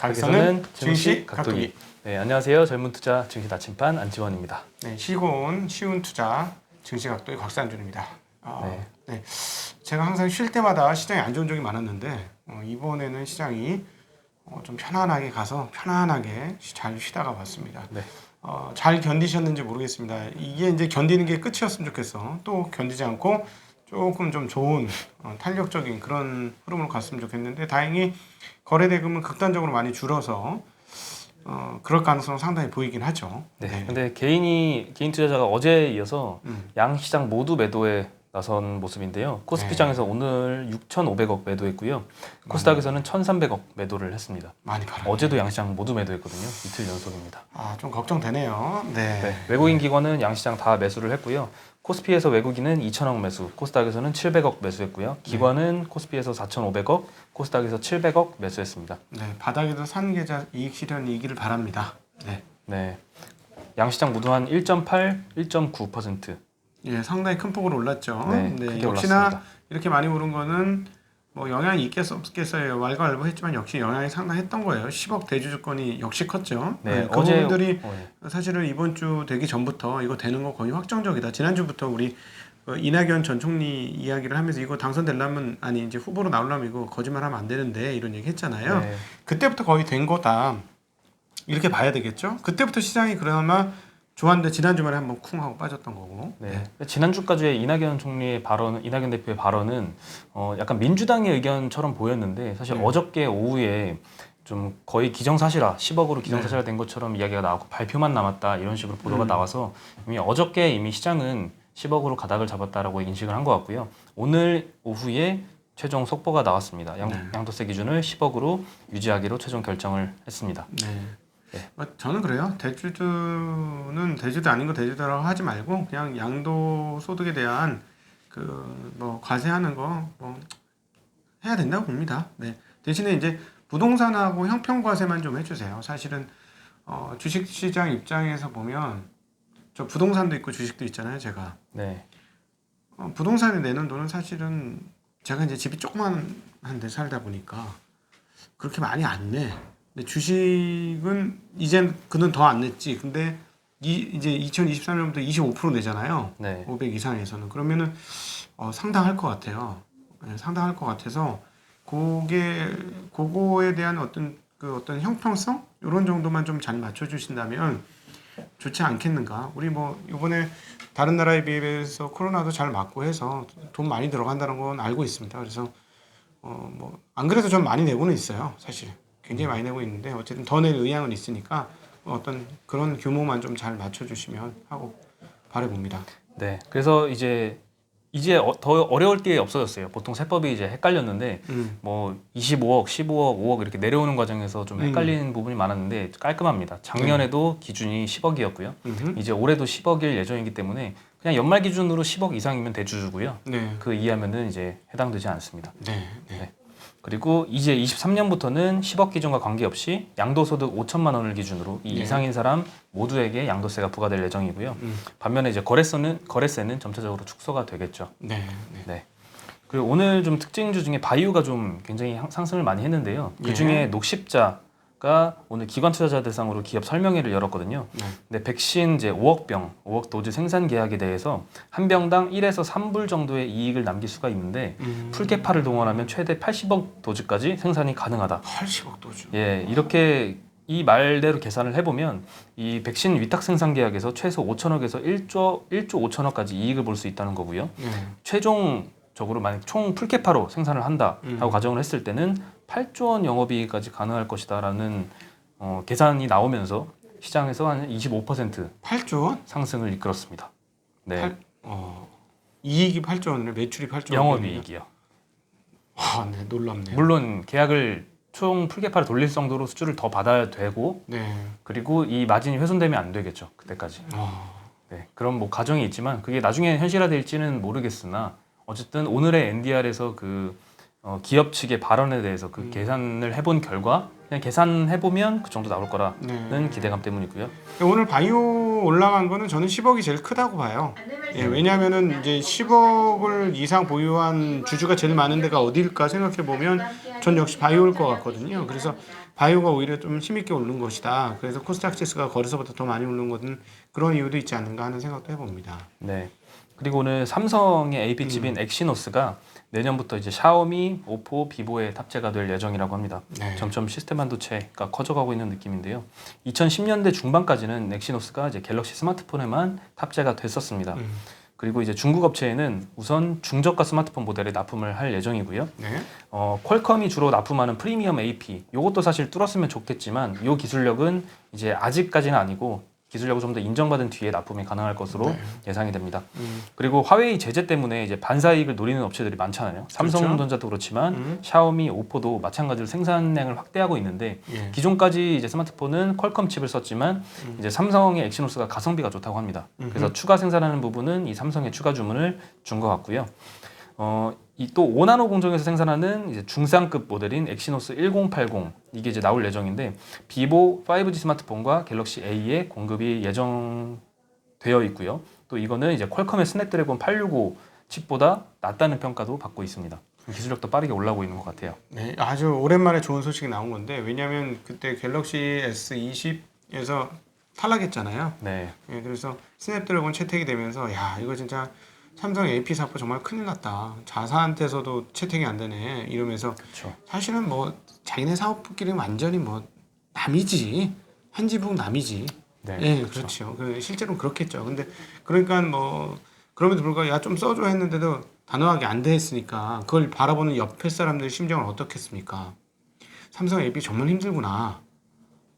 각서는 증시 각도기. 네, 안녕하세요. 젊은 투자 증시 나침반 안지원입니다. 네, 쉬운 투자 증시 각도기 곽산준입니다. 네, 제가 항상 쉴 때마다 시장이 안 좋은 적이 많았는데 이번에는 시장이 좀 편안하게 가서 편안하게 잘 쉬다가 왔습니다. 네. 잘 견디셨는지 모르겠습니다. 이게 이제 견디는 게 끝이었으면 좋겠어. 또 견디지 않고 조금 좀 좋은 탄력적인 그런 흐름으로 갔으면 좋겠는데 다행히 거래 대금은 극단적으로 많이 줄어서 그럴 가능성 상당히 보이긴 하죠. 네. 근데 개인 투자자가 어제에 이어서 양 시장 모두 매도에 나선 모습인데요. 코스피장에서 오늘 6,500억 매도했고요. 코스닥에서는 1,300억 매도를 했습니다. 많이 팔았네. 어제도 양시장 모두 매도했거든요. 이틀 연속입니다. 좀 걱정되네요. 네. 외국인 기관은 양시장 다 매수를 했고요. 코스피에서 외국인은 2,000억 매수, 코스닥에서는 700억 매수했고요. 기관은 코스피에서 4,500억, 코스닥에서 700억 매수했습니다. 네, 바닥에서 산 계좌 이익 실현이기를 바랍니다. 네. 양시장 모두 한 1.8, 1.9%. 예, 상당히 큰 폭으로 올랐죠. 네, 크게 역시나 올랐습니다. 이렇게 많이 오른 거는 뭐 영향이 있겠어 없겠어요. 왈가왈부했지만 역시 영향이 상당했던 거예요. 10억 대주주권이 역시 컸죠. 네, 그 어제 부분들이 사실은 이번 주 되기 전부터 이거 되는 거 거의 확정적이다. 지난주부터 우리 이낙연 전 총리 이야기를 하면서 이거 당선되려면 아니 이제 후보로 나오려면 이거 거짓말하면 안 되는데 이런 얘기 했잖아요. 네. 그때부터 거의 된 거다. 이렇게 봐야 되겠죠. 그때부터 시장이 그나마 좋았는데 지난주말에 한번 쿵 하고 빠졌던 거고. 네. 지난주까지의 이낙연 총리의 발언, 이낙연 대표의 발언은 약간 민주당의 의견처럼 보였는데 사실 어저께 오후에 좀 거의 기정사실화, 10억으로 기정사실화 된 것처럼 이야기가 나왔고 발표만 남았다 이런 식으로 보도가 나와서 이미 시장은 10억으로 가닥을 잡았다라고 인식을 한 것 같고요. 오늘 오후에 최종 속보가 나왔습니다. 양도세 기준을 10억으로 유지하기로 최종 결정을 했습니다. 네. 저는 그래요. 대주주는 대주도 아닌 거 대주주라고 하지 말고 그냥 양도소득에 대한 뭐 과세하는 거 뭐 해야 된다고 봅니다. 네. 대신에 이제 부동산하고 형평과세만 좀 해주세요. 사실은 주식시장 입장에서 보면 저 부동산도 있고 주식도 있잖아요. 제가 부동산에 내는 돈은 사실은 제가 이제 집이 조그만한데 살다 보니까 그렇게 많이 안 내. 근데 주식은 이젠 그는 더 안 냈지. 근데 이제 2023년부터 25% 내잖아요. 500 이상에서는 그러면은 상당할 것 같아요. 네, 상당할 것 같아서 그거에 대한 어떤 형평성 이런 정도만 좀 잘 맞춰주신다면 좋지 않겠는가. 우리 뭐 이번에 다른 나라에 비해서 코로나도 잘 맞고 해서 돈 많이 들어간다는 건 알고 있습니다. 그래서 뭐 안 그래도 좀 많이 내고는 있어요. 사실. 굉장히 많이 내고 있는데 어쨌든 더 낼 의향은 있으니까 어떤 그런 규모만 좀 잘 맞춰주시면 하고 바라봅니다. 네, 그래서 이제 더 어려울 게 없어졌어요. 보통 세법이 이제 헷갈렸는데 뭐 25억, 15억, 5억 이렇게 내려오는 과정에서 좀 헷갈리는 부분이 많았는데 깔끔합니다. 작년에도 기준이 10억이었고요. 이제 올해도 10억일 예정이기 때문에 그냥 연말 기준으로 10억 이상이면 대주주고요. 그 이하면은 이제 해당되지 않습니다. 네. 그리고 이제 23년부터는 10억 기준과 관계없이 양도소득 5천만 원을 기준으로 이 이상인 사람 모두에게 양도세가 부과될 예정이고요. 반면에 이제 거래세는 점차적으로 축소가 되겠죠. 네. 그리고 오늘 좀 특징주 중에 바이오가 좀 굉장히 상승을 많이 했는데요. 그 중에 녹십자가 오늘 기관 투자자 대상으로 기업 설명회를 열었거든요. 근데 백신 이제 5억 도즈 생산 계약에 대해서 한 병당 1에서 3불 정도의 이익을 남길 수가 있는데 풀케파를 동원하면 최대 80억 도즈까지 생산이 가능하다. 80억 도즈. 예, 이렇게 이 말대로 계산을 해보면 이 백신 위탁 생산 계약에서 최소 5천억에서 1조 5천억까지 이익을 볼 수 있다는 거고요. 최종적으로 만약 총 풀케파로 생산을 한다 하고 가정을 했을 때는 8조 원 영업이익까지 가능할 것이다라는 계산이 나오면서 시장에서 한 25% 8조 원? 상승을 이끌었습니다. 네. 이익이 8조 원이네. 매출이 8조 원. 영업이익이요. 와, 네, 놀랍네요. 물론 계약을 총 풀개파를 돌릴 정도로 수주를 더 받아야 되고 그리고 이 마진이 훼손되면 안 되겠죠. 그때까지. 네. 그런 뭐 가정이 있지만 그게 나중에 현실화될지는 모르겠으나 어쨌든 오늘의 NDR에서 기업 측의 발언에 대해서 계산을 해본 결과 그냥 계산해보면 그 정도 나올 거라는 기대감 때문이고요. 오늘 바이오 올라간 거는 저는 10억이 제일 크다고 봐요. 예, 왜냐하면은 이제 10억을 이상 보유한 주주가 제일 많은 데가 어디일까 생각해 보면 전 역시 바이오일 것 같거든요. 그래서 바이오가 오히려 좀 힘있게 오른 것이다. 그래서 코스닥 지수가 거래소보다 더 많이 오른 것은 그런 이유도 있지 않는가 하는 생각도 해봅니다. 네. 그리고 오늘 삼성의 AP칩인 엑시노스가 내년부터 이제 샤오미, 오포, 비보에 탑재가 될 예정이라고 합니다. 네. 점점 시스템 반도체가 커져가고 있는 느낌인데요. 2010년대 중반까지는 엑시노스가 이제 갤럭시 스마트폰에만 탑재가 됐었습니다. 그리고 이제 중국 업체에는 우선 중저가 스마트폰 모델에 납품을 할 예정이고요. 네. 퀄컴이 주로 납품하는 프리미엄 AP, 이것도 사실 뚫었으면 좋겠지만 이 기술력은 이제 아직까지는 아니고 기술력을 좀 더 인정받은 뒤에 납품이 가능할 것으로 예상이 됩니다. 그리고 화웨이 제재 때문에 이제 반사이익을 노리는 업체들이 많잖아요. 삼성전자도 그렇지만 샤오미, 오포도 마찬가지로 생산량을 확대하고 있는데 예. 기존까지 이제 스마트폰은 퀄컴 칩을 썼지만 이제 삼성의 엑시노스가 가성비가 좋다고 합니다. 그래서 추가 생산하는 부분은 이 삼성의 추가 주문을 준 것 같고요. 이 또 5나노 공정에서 생산하는 이제 중상급 모델인 엑시노스 1080 이게 이제 나올 예정인데 비보 5G 스마트폰과 갤럭시 A에 공급이 예정되어 있고요. 또 이거는 이제 퀄컴의 스냅드래곤 865 칩보다 낫다는 평가도 받고 있습니다. 기술력도 빠르게 올라오고 있는 것 같아요. 네, 아주 오랜만에 좋은 소식이 나온 건데 왜냐하면 그때 갤럭시 S20에서 탈락했잖아요. 네, 예, 그래서 스냅드래곤 채택이 되면서 야 이거 진짜 삼성 AP 사고 정말 큰일 났다. 자사한테서도 채택이 안 되네 이러면서 그렇죠. 사실은 뭐 자기네 사업끼리는 완전히 뭐 남이지 한 지붕 남이지. 네, 예, 그렇죠. 그 실제로는 그렇겠죠. 근데 그러니까 뭐 그럼에도 불구하고 야 좀 써줘 했는데도 단호하게 안 됐으니까 그걸 바라보는 옆에 사람들 심정은 어떻겠습니까? 삼성 AP 정말 힘들구나.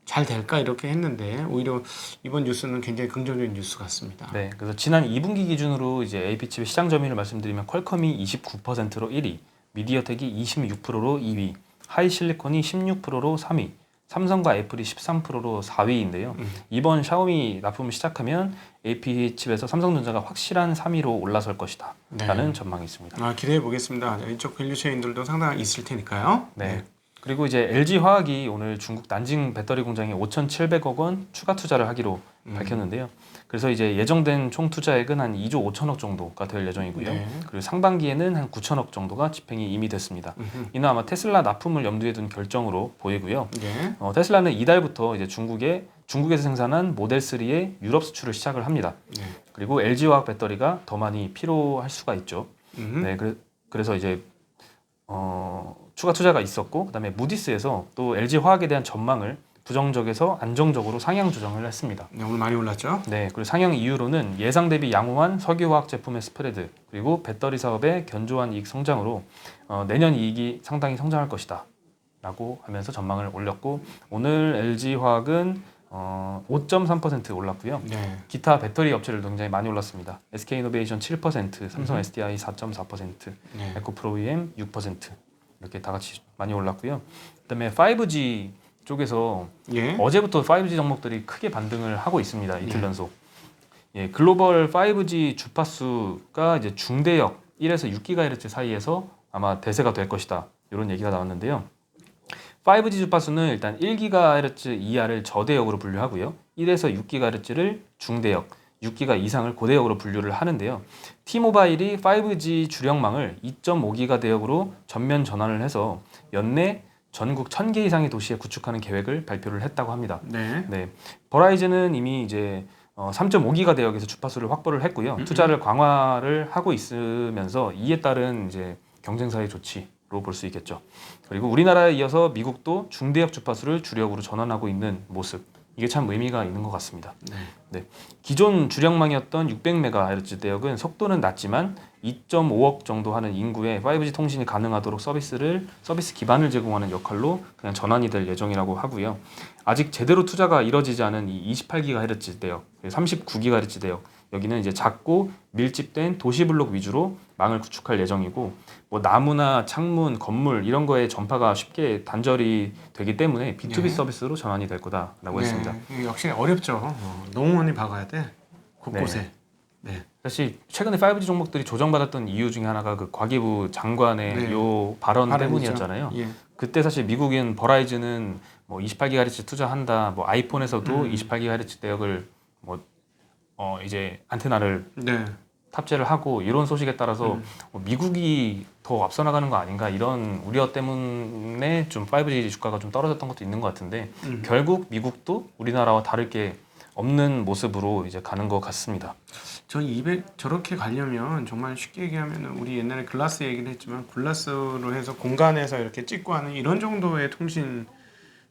잘 될까 이렇게 했는데 오히려 이번 뉴스는 굉장히 긍정적인 뉴스 같습니다. 네, 그래서 지난 2분기 기준으로 이제 AP칩의 시장 점유율을 말씀드리면 퀄컴이 29%로 1위, 미디어텍이 26%로 2위, 하이실리콘이 16%로 3위, 삼성과 애플이 13%로 4위인데요. 이번 샤오미 납품을 시작하면 AP칩에서 삼성전자가 확실한 3위로 올라설 것이다 라는 전망이 있습니다. 기대해 보겠습니다. 이쪽 밸류체인들도 상당히 있을 테니까요. 네. 그리고 이제 LG화학이 오늘 중국 난징 배터리 공장에 5,700억 원 추가 투자를 하기로 밝혔는데요. 그래서 이제 예정된 총 투자액은 한 2조 5천억 정도가 될 예정이고요. 네. 그리고 상반기에는 한 9천억 정도가 집행이 이미 됐습니다. 이는 아마 테슬라 납품을 염두에 둔 결정으로 보이고요. 네. 테슬라는 이달부터 이제 중국에서 생산한 모델 3의 유럽 수출을 시작을 합니다. 네. 그리고 LG화학 배터리가 더 많이 필요할 수가 있죠. 네, 그래서 이제 추가 투자가 있었고 그다음에 무디스에서 또 LG 화학에 대한 전망을 부정적에서 안정적으로 상향 조정을 했습니다. 네, 오늘 많이 올랐죠? 네, 그리고 상향 이유로는 예상 대비 양호한 석유화학 제품의 스프레드 그리고 배터리 사업의 견조한 이익 성장으로 내년 이익이 상당히 성장할 것이다라고 하면서 전망을 올렸고 오늘 LG 화학은 5.3% 올랐고요. 네. 기타 배터리 업체들도 굉장히 많이 올랐습니다. SK이노베이션 7%, 삼성 SDI 4.4%, 네. 에코프로이엠 6% 이렇게 다 같이 많이 올랐고요. 그다음에 5G 쪽에서 예. 어제부터 5G 종목들이 크게 반등을 하고 있습니다. 이틀 연속. 예, 글로벌 5G 주파수가 이제 중대역 1에서 6GHz 사이에서 아마 대세가 될 것이다. 이런 얘기가 나왔는데요. 5G 주파수는 일단 1GHz 이하를 저대역으로 분류하고요. 1에서 6GHz를 중대역, 6기가 이상을 고대역으로 분류를 하는데요. T모바일이 5G 주력망을 2.5기가 대역으로 전면 전환을 해서 연내 전국 1000개 이상의 도시에 구축하는 계획을 발표를 했다고 합니다. 네. 네, 버라이즌은 이미 이제 3.5기가 대역에서 주파수를 확보를 했고요. 투자를 강화를 하고 있으면서 이에 따른 이제 경쟁사의 조치로 볼 수 있겠죠. 그리고 우리나라에 이어서 미국도 중대역 주파수를 주력으로 전환하고 있는 모습. 이게 참 의미가 있는 것 같습니다. 네. 기존 주력망이었던 600MHz 대역은 속도는 낮지만 2.5억 정도 하는 인구에 5G 통신이 가능하도록 서비스 기반을 제공하는 역할로 그냥 전환이 될 예정이라고 하고요. 아직 제대로 투자가 이뤄지지 않은 이 28GHz 대역, 39GHz 대역 여기는 이제 작고 밀집된 도시블록 위주로 망을 구축할 예정이고 뭐 나무나 창문, 건물 이런 거에 전파가 쉽게 단절이 되기 때문에 B2B 네. 서비스로 전환이 될 거다라고 네. 했습니다. 역시 어렵죠. 농원이 박아야 돼. 곳곳에. 네. 사실 최근에 5G 종목들이 조정받았던 이유 중에 하나가 그 과기부 장관의 네. 요 발언 발언이죠. 때문이었잖아요. 예. 그때 사실 미국인 버라이즌은 뭐 28GHz 투자한다. 뭐 아이폰에서도 28GHz 대역을 뭐 이제 안테나를 네. 탑재를 하고 이런 소식에 따라서 미국이 더 앞서 나가는 거 아닌가 이런 우려 때문에 좀 5G 주가가 좀 떨어졌던 것도 있는 것 같은데 결국 미국도 우리나라와 다를 게 없는 모습으로 이제 가는 것 같습니다. 전 200 저렇게 가려면 정말 쉽게 얘기하면 우리 옛날에 글라스 얘기를 했지만 글라스로 해서 공간에서 이렇게 찍고 하는 이런 정도의 통신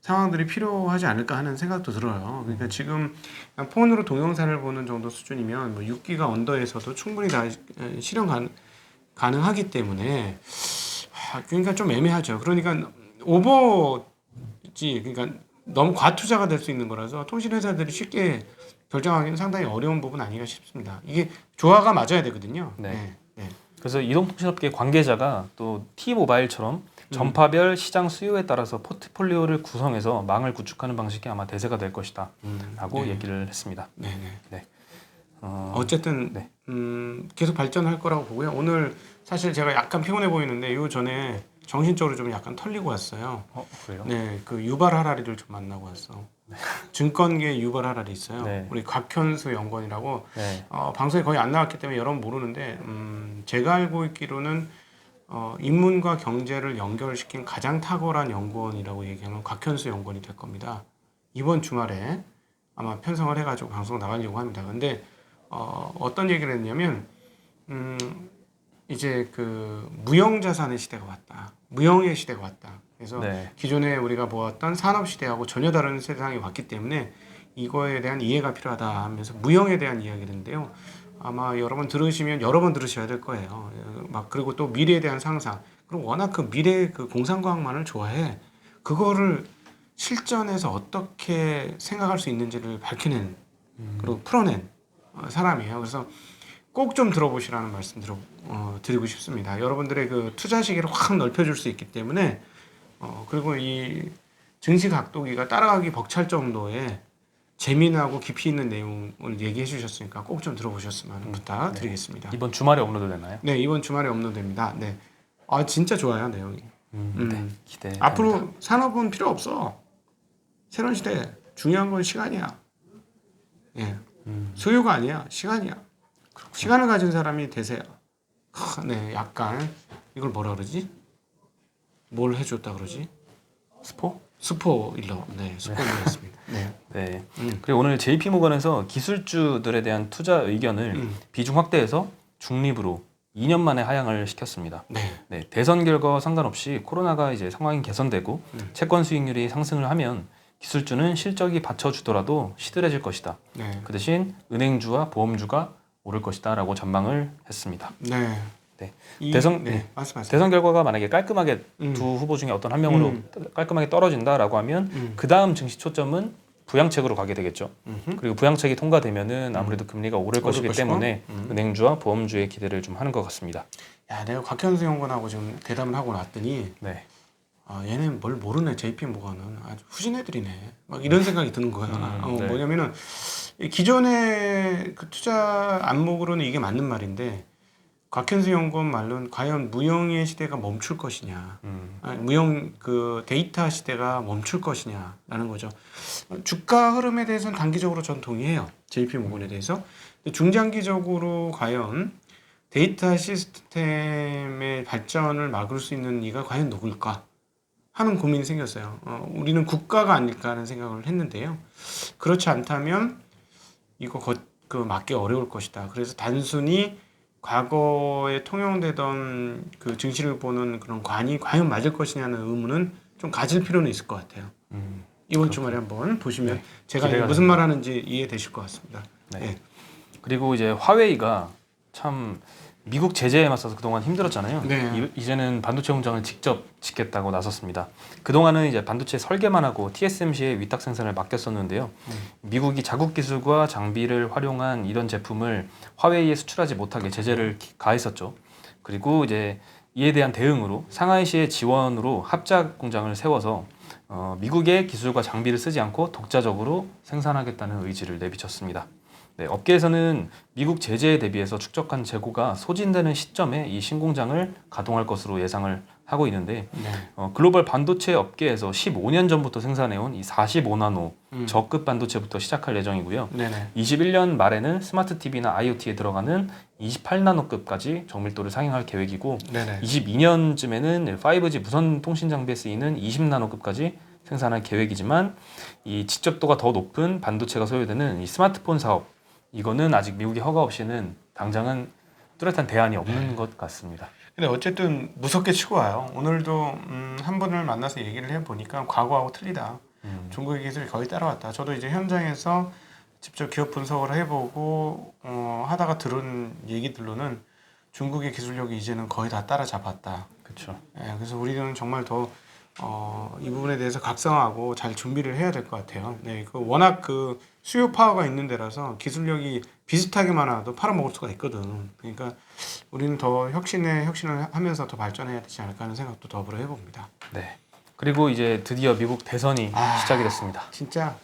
상황들이 필요하지 않을까 하는 생각도 들어요. 그러니까 지금 그냥 폰으로 동영상을 보는 정도 수준이면 뭐 6기가 언더에서도 충분히 다 가능하기 때문에 그러니까 좀 애매하죠. 그러니까 오버지 그러니까 너무 과투자가 될 수 있는 거라서 통신 회사들이 쉽게 결정하기는 상당히 어려운 부분 아닌가 싶습니다. 이게 조화가 맞아야 되거든요. 네. 네. 그래서 이동통신업계 관계자가 또 T모바일처럼 전파별 시장 수요에 따라서 포트폴리오를 구성해서 망을 구축하는 방식이 아마 대세가 될 것이다 라고 네. 얘기를 했습니다. 네. 네. 어쨌든 네. 계속 발전할 거라고 보고요. 오늘 사실 제가 약간 피곤해 보이는데 요 전에 정신적으로 좀 약간 털리고 왔어요. 그래요? 네, 그 유발 하라리를 좀 만나고 왔어. 증권계 유발 하라리 있어요. 네. 우리 곽현수 연구원이라고 네. 방송에 거의 안 나왔기 때문에 여러분 모르는데 제가 알고 있기로는 인문과 경제를 연결시킨 가장 탁월한 연구원이라고 얘기하면 곽현수 연구원이 될 겁니다. 이번 주말에 아마 편성을 해가지고 방송 나가려고 합니다. 근데 어떤 얘기를 했냐면 이제 그 무형 자산의 시대가 왔다. 무형의 시대가 왔다. 그래서 네. 기존에 우리가 보았던 산업 시대하고 전혀 다른 세상이 왔기 때문에 이거에 대한 이해가 필요하다 하면서 무형에 대한 이야기를 했는데요. 아마 여러 번 들으시면 여러 번 들으셔야 될 거예요. 막 그리고 또 미래에 대한 상상. 그리고 워낙 그 미래 그 공상과학만을 좋아해. 그거를 실전에서 어떻게 생각할 수 있는지를 밝혀낸 그리고 풀어낸 사람이에요. 그래서 꼭 좀 들어보시라는 말씀 드리고 싶습니다. 여러분들의 그 투자 시기를 확 넓혀줄 수 있기 때문에 그리고 이 증시 각도기가 따라가기 벅찰 정도의 재미나고 깊이 있는 내용을 얘기해 주셨으니까 꼭 좀 들어보셨으면 부탁드리겠습니다. 이번 주말에 업로드 되나요? 네, 이번 주말에 업로드됩니다. 네, 진짜 좋아요 내용이. 네, 기대. 앞으로 산업은 필요 없어. 새로운 시대 중요한 건 시간이야. 예, 소유가 아니야, 시간이야. 시간을 가진 사람이 대세야. 네, 약간 이걸 뭐라 그러지? 뭘 해줬다 그러지? 스포일러. 네, 스포일러였습니다. 네. 네. 그리고 오늘 JP모건에서 기술주들에 대한 투자 의견을 비중 확대해서 중립으로 2년 만에 하향을 시켰습니다. 네. 대선 결과와 상관없이 코로나가 이제 상황이 개선되고 채권 수익률이 상승을 하면 기술주는 실적이 받쳐주더라도 시들해질 것이다. 네. 그 대신 은행주와 보험주가 오를 것이다라고 전망을 했습니다. 네. 네. 말씀하세요. 대선 결과가 만약에 깔끔하게 두 후보 중에 어떤 한 명으로 깔끔하게 떨어진다라고 하면 그 다음 증시 초점은 부양책으로 가게 되겠죠. 그리고 부양책이 통과되면은 아무래도 금리가 오를 것이기 때문에 은행주와 보험주의 기대를 좀 하는 것 같습니다. 야, 내가 곽현수 연구원하고 지금 대담을 하고 났더니 네. 얘는 뭘 모르네. JP모건은 아주 후진 애들이네. 막 이런 생각이 드는 거야. 네. 뭐냐면은 기존의 그 투자 안목으로는 이게 맞는 말인데 곽현수 연구원 말로는 과연 무형의 시대가 멈출 것이냐, 무형 그 데이터 시대가 멈출 것이냐라는 거죠. 주가 흐름에 대해서는 단기적으로 전 동의해요. JP모건에 대해서. 근데 중장기적으로 과연 데이터 시스템의 발전을 막을 수 있는 이가 과연 누굴까 하는 고민이 생겼어요. 우리는 국가가 아닐까 하는 생각을 했는데요. 그렇지 않다면 이거 막기 어려울 것이다. 그래서 단순히 과거에 통용되던 그 증시를 보는 그런 관이 과연 맞을 것이냐는 의문은 좀 가질 필요는 있을 것 같아요. 이번 주말에 한번 보시면 제가 무슨 말 하는지 이해되실 것 같습니다. 네. 네. 그리고 이제 화웨이가 참 미국 제재에 맞서서 그동안 힘들었잖아요. 네. 이제는 반도체 공장을 직접 짓겠다고 나섰습니다. 그동안은 이제 반도체 설계만 하고 TSMC의 위탁 생산을 맡겼었는데요. 미국이 자국 기술과 장비를 활용한 이런 제품을 화웨이에 수출하지 못하게 제재를 가했었죠. 그리고 이제 이에 대한 대응으로 상하이시의 지원으로 합작 공장을 세워서 미국의 기술과 장비를 쓰지 않고 독자적으로 생산하겠다는 의지를 내비쳤습니다. 네, 업계에서는 미국 제재에 대비해서 축적한 재고가 소진되는 시점에 이 신공장을 가동할 것으로 예상을 하고 있는데 네. 글로벌 반도체 업계에서 15년 전부터 생산해온 이 45나노 음. 저급 반도체부터 시작할 예정이고요. 네네. 21년 말에는 스마트 TV나 IoT에 들어가는 28나노급까지 정밀도를 상향할 계획이고 네네. 22년쯤에는 5G 무선 통신 장비에 쓰이는 20나노급까지 생산할 계획이지만 이 직접도가 더 높은 반도체가 소요되는 이 스마트폰 사업 이거는 아직 미국의 허가 없이는 당장은 뚜렷한 대안이 없는 것 같습니다. 근데 어쨌든 무섭게 치고 와요. 오늘도 한 분을 만나서 얘기를 해보니까 과거하고 틀리다. 중국의 기술이 거의 따라왔다. 저도 이제 현장에서 직접 기업 분석을 해보고 하다가 들은 얘기들로는 중국의 기술력이 이제는 거의 다 따라잡았다. 그렇죠. 예, 그래서 우리는 정말 더 이 부분에 대해서 각성하고 잘 준비를 해야 될 것 같아요. 네, 그 워낙 그 수요 파워가 있는 데라서 기술력이 비슷하게만 와도 팔아먹을 수가 있거든. 그러니까 우리는 더 혁신을 하면서 더 발전해야 되지 않을까 하는 생각도 더불어 해봅니다. 네. 그리고 이제 드디어 미국 대선이 시작이 됐습니다. 진짜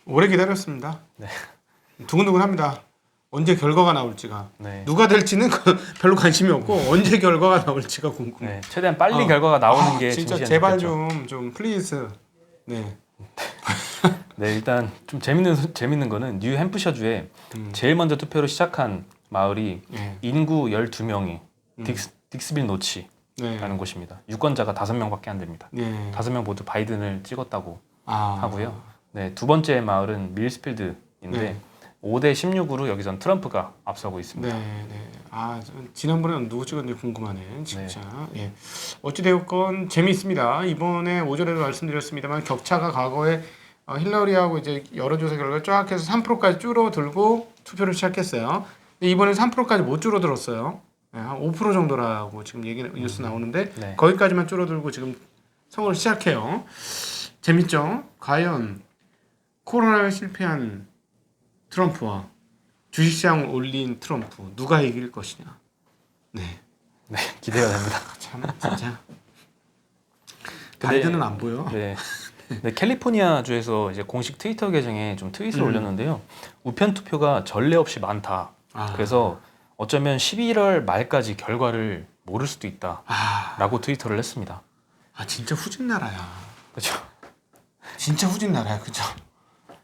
오래 기다렸습니다. 네. 두근두근합니다. 언제 결과가 나올지가 네. 누가 될지는 별로 관심이 없고 언제 결과가 나올지가 궁금해. 네. 최대한 빨리 결과가 나오는 게 진짜 중시하는 제발 좋겠죠. 좀 플리즈. 네. 네, 일단 좀 재밌는 거는 뉴햄프셔주에 제일 먼저 투표를 시작한 마을이 네. 인구 12명이 딕스빌 노치라는 네. 곳입니다. 유권자가 5명밖에 안 됩니다. 네. 5명 모두 바이든을 찍었다고 아. 하고요. 네, 두 번째 마을은 밀스필드인데 네. 5대 16으로 여기선 트럼프가 앞서고 있습니다. 네, 네. 지난번에는 누구 찍었는지 궁금하네, 진짜. 예. 어찌되었건 재미있습니다. 이번에 오전에도 말씀드렸습니다만 격차가 과거에 힐러리하고 이제 여론조사 결과 쫙 해서 3%까지 줄어들고 투표를 시작했어요. 근데 이번엔 3%까지 못 줄어들었어요. 예, 한 5% 정도라고 지금 뉴스 나오는데 네. 거기까지만 줄어들고 지금 선거를 시작해요. 재밌죠? 과연 코로나에 실패한 트럼프와 주식시장을 올린 트럼프 누가 이길 것이냐. 네, 네, 기대가 됩니다. 참 진짜 바이든은 안 보여. 네. 네, 캘리포니아 주에서 이제 공식 트위터 계정에 좀 트윗을 올렸는데요. 우편 투표가 전례 없이 많다. 그래서 어쩌면 11월 말까지 결과를 모를 수도 있다라고 트위터를 했습니다. 진짜 후진 나라야. 그렇죠. 진짜 후진 나라야, 그죠?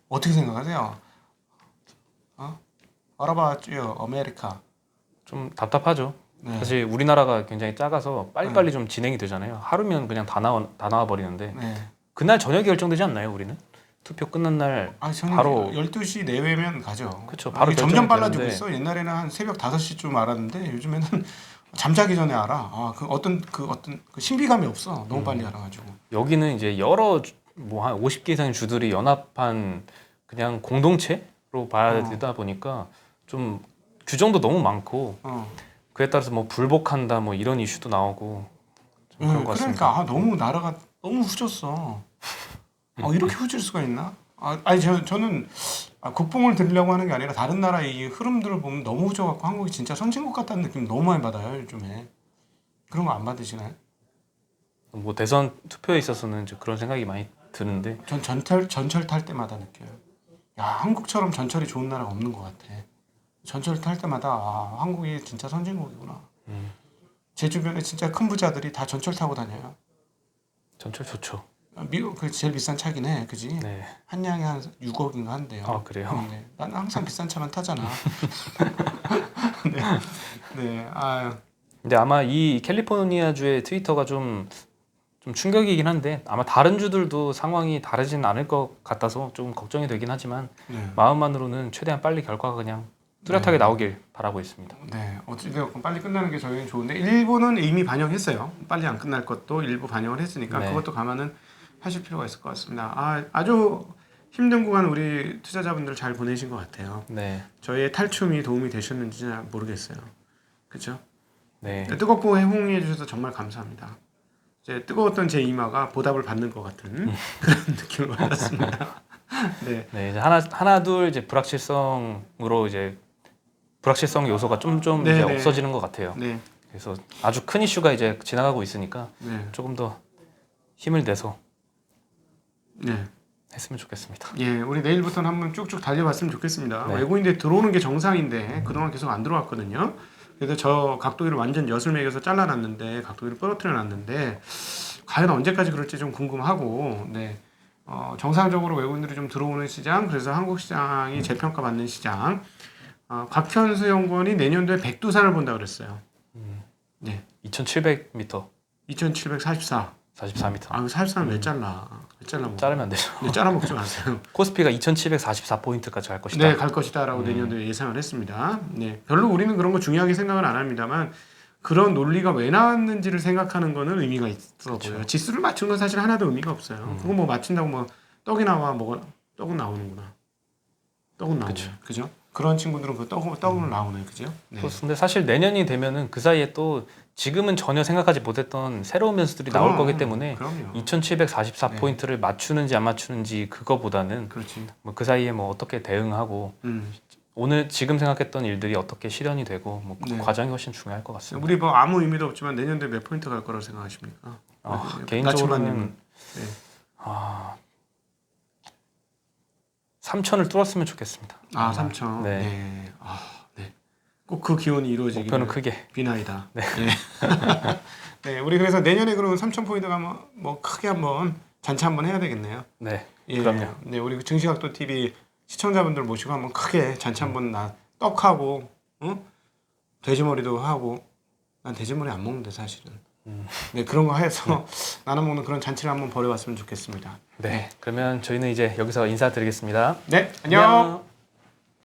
어떻게 생각하세요? 알아봤죠, 아메리카. 좀 답답하죠. 네. 사실 우리나라가 굉장히 작아서 빨리빨리 좀 진행이 되잖아요. 하루면 그냥 다 나와 버리는데 네. 그날 저녁에 결정되지 않나요, 우리는? 투표 끝난 날 저는 바로 12시 내외면 가죠. 그쵸, 바로 이게 점점 결정이 빨라지고 되는데. 있어. 옛날에는 한 새벽 5시쯤 알았는데 요즘에는 잠자기 전에 알아. 그 어떤 그 신비감이 없어. 너무 빨리 알아가지고. 여기는 이제 여러 뭐 한 50개 이상의 주들이 연합한 그냥 공동체로 봐야 되다 보니까 좀 규정도 너무 많고 그에 따라서 뭐 불복한다 뭐 이런 이슈도 나오고 좀 그런 것 같습니다. 그러니까 너무 나라가 너무 후졌어. 이렇게 후질 수가 있나? 저는 국뽕을 들으려고 하는 게 아니라 다른 나라의 이 흐름들을 보면 너무 후져갖고 한국이 진짜 선진국 같다는 느낌 너무 많이 받아요 요즘에. 그런 거 안 받으시나요? 뭐 대선 투표에 있어서는 이제 그런 생각이 많이 드는데 전 전철 탈 때마다 느껴요. 야, 한국처럼 전철이 좋은 나라가 없는 것 같아. 전철 탈 때마다 한국이 진짜 선진국이구나. 제 주변에 진짜 큰 부자들이 다 전철 타고 다녀요. 전철 좋죠. 미국 그 제일 비싼 차긴 해, 그지? 네. 한 양에 한 6억인가 한대요. 그래요? 네. 나는 항상 비싼 차만 타잖아. 네. 근데 아마 이 캘리포니아주의 트위터가 좀 충격이긴 한데 아마 다른 주들도 상황이 다르진 않을 것 같아서 좀 걱정이 되긴 하지만 마음만으로는 최대한 빨리 결과가 그냥 뚜렷하게 나오길 바라고 있습니다. 네, 어찌되었건 빨리 끝나는 게 저희는 좋은데 일부는 이미 반영했어요. 빨리 안 끝날 것도 일부 반영을 했으니까 네. 그것도 감안은 하실 필요가 있을 것 같습니다. 아주 힘든 구간 우리 투자자분들 잘 보내신 것 같아요. 네. 저희의 탈춤이 도움이 되셨는지 모르겠어요. 그렇죠? 네. 뜨겁고 호응해 주셔서 정말 감사합니다. 이제 뜨거웠던 제 이마가 보답을 받는 것 같은 그런 느낌을 받았습니다. 네. 네, 이제 하나 둘 이제 불확실성으로 이제 불확실성 요소가 좀 이제 없어지는 것 같아요. 네. 그래서 아주 큰 이슈가 이제 지나가고 있으니까 조금 더 힘을 내서 했으면 좋겠습니다. 예, 우리 내일부터는 한번 쭉쭉 달려봤으면 좋겠습니다. 네. 외국인들 들어오는 게 정상인데 그동안 계속 안 들어왔거든요. 그래서 저 각도기를 완전 엿을 매겨서 잘라놨는데 각도기를 부러뜨려놨는데 과연 언제까지 그럴지 좀 궁금하고 네. 정상적으로 외국인들이 좀 들어오는 시장, 그래서 한국 시장이 재평가받는 시장. 곽현수 연구원이 내년도에 백두산을 본다 그랬어요. 네, 2,700m, 2,744. 44m. 44는 왜 잘라? 왜 잘라 먹어? 자르면 안 되죠. 네, 잘라 먹지 마세요. 코스피가 2,744포인트까지 갈 것이다. 네, 갈 것이다라고 내년도에 예상을 했습니다. 네, 별로 우리는 그런 거 중요하게 생각은 안 합니다만 그런 논리가 왜 나왔는지를 생각하는 거는 의미가 있어 보여요. 지수를 맞춘 건 사실 하나도 의미가 없어요. 그거 뭐 맞춘다고 뭐 떡이 나와 뭐가 떡은 나오는구나. 떡은 나오죠. 그죠? 그런 친구들은 그 떡은 나오네, 그죠? 네. 근데 사실 내년이 되면은 그 사이에 또 지금은 전혀 생각하지 못했던 새로운 변수들이 나올 거기 때문에 그럼요. 2,744포인트를 맞추는지 안 맞추는지 그거보다는 그렇지. 뭐 그 사이에 뭐 어떻게 대응하고 오늘 지금 생각했던 일들이 어떻게 실현이 되고 뭐 그 네. 과정이 훨씬 중요할 것 같습니다. 우리 뭐 아무 의미도 없지만 내년도에 몇 포인트 갈 거라고 생각하십니까? 개인적으로는 네. 3,000을 뚫었으면 좋겠습니다. 3천. 네. 네. 네. 꼭 그 기원이 이루어지길 목표는 크게. 비나이다. 네. 네. 우리 그래서 내년에 그러면 3천 포인트 가면 뭐 크게 한번 잔치 한번 해야 되겠네요. 네. 예. 그럼요. 네. 우리 증시각도 TV 시청자분들 모시고 한번 크게 잔치 한번 떡하고 돼지머리도 하고 난 돼지머리 안 먹는데 사실은. 네, 그런 거 해서 나눠 먹는 그런 잔치를 한번 벌여봤으면 좋겠습니다. 네. 그러면 저희는 이제 여기서 인사드리겠습니다. 네, 안녕.